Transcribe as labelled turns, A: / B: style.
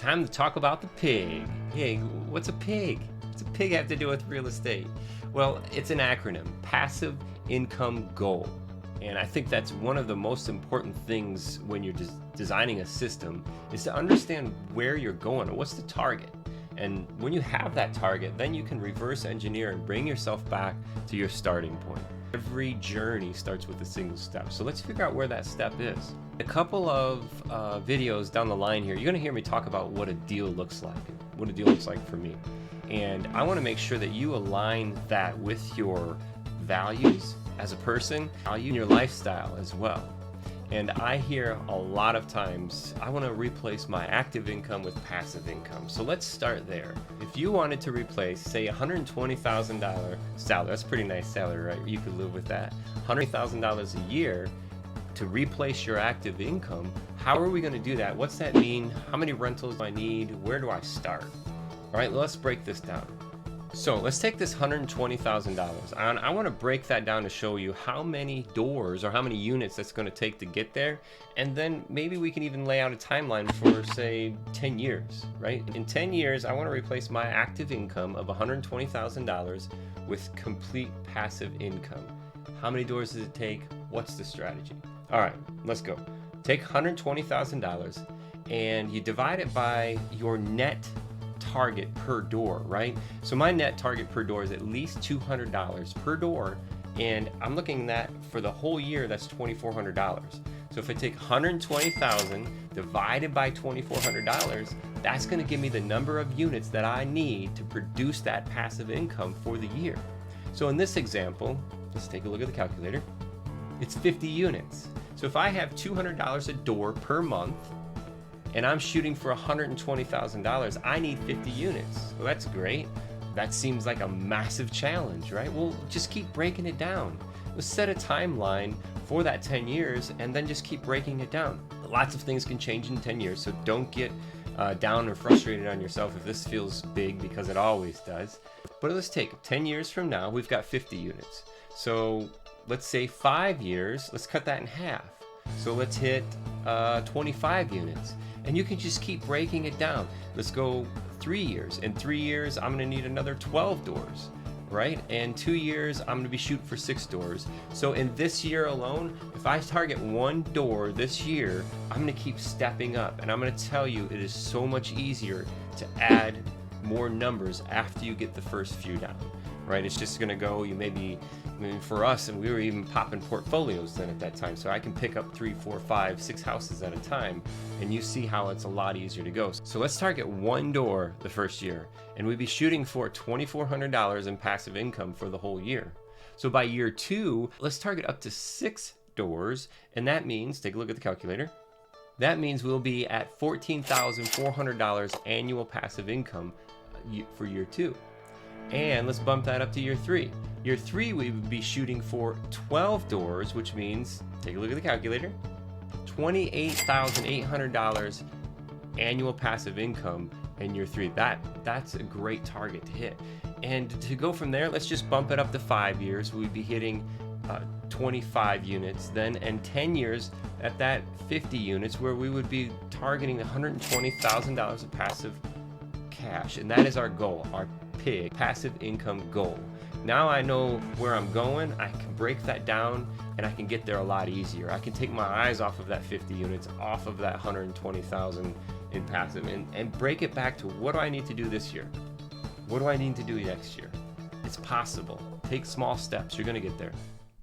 A: Time to talk about the pig. Hey, what's a pig? What's a pig have to do with real estate? Well, it's an acronym, Passive Income Goal. And I think that's one of the most important things when you're designing a system is to understand where you're going or what's the target. And when you have that target, then you can reverse engineer and bring yourself back to your starting point. Every journey starts with a single step. So let's figure out where that step is. A couple of videos down the line here, you're going to hear me talk about what a deal looks like, what a deal looks like for me. And I want to make sure that you align that with your values as a person, value your lifestyle as well. And I hear a lot of times, I want to replace my active income with passive income. So let's start there. If you wanted to replace, say, $120,000 salary, that's a pretty nice salary, right? You could live with that. $100,000 a year to replace your active income. How are we going to do that? What's that mean? How many rentals do I need? Where do I start? All right, let's break this down. So let's take this $120,000 and I want to break that down to show you how many doors or how many units that's going to take to get there. And then maybe we can even lay out a timeline for, say, 10 years, right? In 10 years, I want to replace my active income of $120,000 with complete passive income. How many doors does it take? What's the strategy? All right, let's go. Take $120,000 and you divide it by your net target per door, right? So my net target per door is at least $200 per door, and I'm looking at for the whole year, that's $2,400. So if I take $120,000 divided by $2,400, that's going to give me the number of units that I need to produce that passive income for the year. So in this example, let's take a look at the calculator. It's 50 units. So if I have $200 a door per month, and I'm shooting for $120,000, I need 50 units. Well, that's great. That seems like a massive challenge, right? Well, just keep breaking it down. Let's set a timeline for that 10 years and then just keep breaking it down. Lots of things can change in 10 years, so don't get down or frustrated on yourself if this feels big, because it always does. But let's take 10 years from now, we've got 50 units. So let's say 5 years, let's cut that in half. So let's hit 25 units. And you can just keep breaking it down. Let's go 3 years. In 3 years, I'm gonna need another 12 doors, right? And 2 years, I'm gonna be shooting for 6 doors. So in this year alone, if I target 1 door this year, I'm gonna keep stepping up. And I'm gonna tell you, it is so much easier to add more numbers after you get the first few down, right? It's just gonna go, you maybe, I mean, for us, and we were even popping portfolios then at that time, so I can pick up 3, 4, 5, 6 houses at a time, and you see how it's a lot easier to go. So let's target 1 door the first year, and we'd be shooting for $2,400 in passive income for the whole year. So by year 2, let's target up to 6 doors, and that means, take a look at the calculator, that means we'll be at $14,400 annual passive income for year 2. And let's bump that up to year 3. Year 3, we would be shooting for 12 doors, which means, take a look at the calculator, $28,800 annual passive income in year 3. That's a great target to hit. And to go from there, let's just bump it up to 5 years. We'd be hitting 25 units then, and 10 years at that 50 units, where we would be targeting $120,000 of passive cash. And that is our goal, our p.i.g passive income goal. Now I know where I'm going, I can break that down, and I can get there a lot easier. I can take my eyes off of that 50 units, off of that 120,000 in passive, and break it back to, what do I need to do this year? What do I need to do next year? It's possible. Take small steps, you're gonna get there.